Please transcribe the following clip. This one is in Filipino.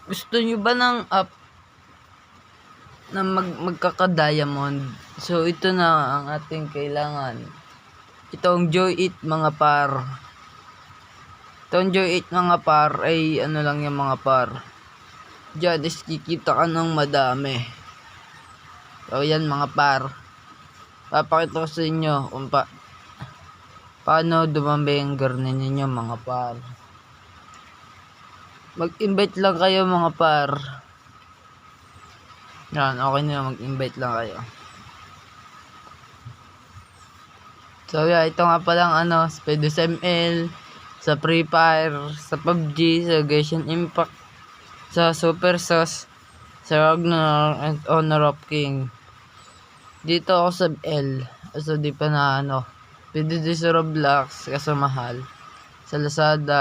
Gusto nyo ba ng app na magkaka-diamond? So, ito na ang ating kailangan. Itong Joy It mga par. Itong Joy It mga par ay ano lang yung mga par. Diyan is kikita ka ng madami. So, yan mga par. Papakita ko sa inyo kung paano dumami ang garden ninyo mga par. Mag-invite lang kayo mga par. Yan, okay na, mag-invite lang kayo. So yeah, ito nga palang pwede sa ML, sa Free Fire, sa PUBG, sa Genshin Impact, sa Super Sauce, sa Ragnar, and Honor of King. Dito ako sa L, so di pa na pwede din sa Roblox, kaso mahal. Sa Lazada,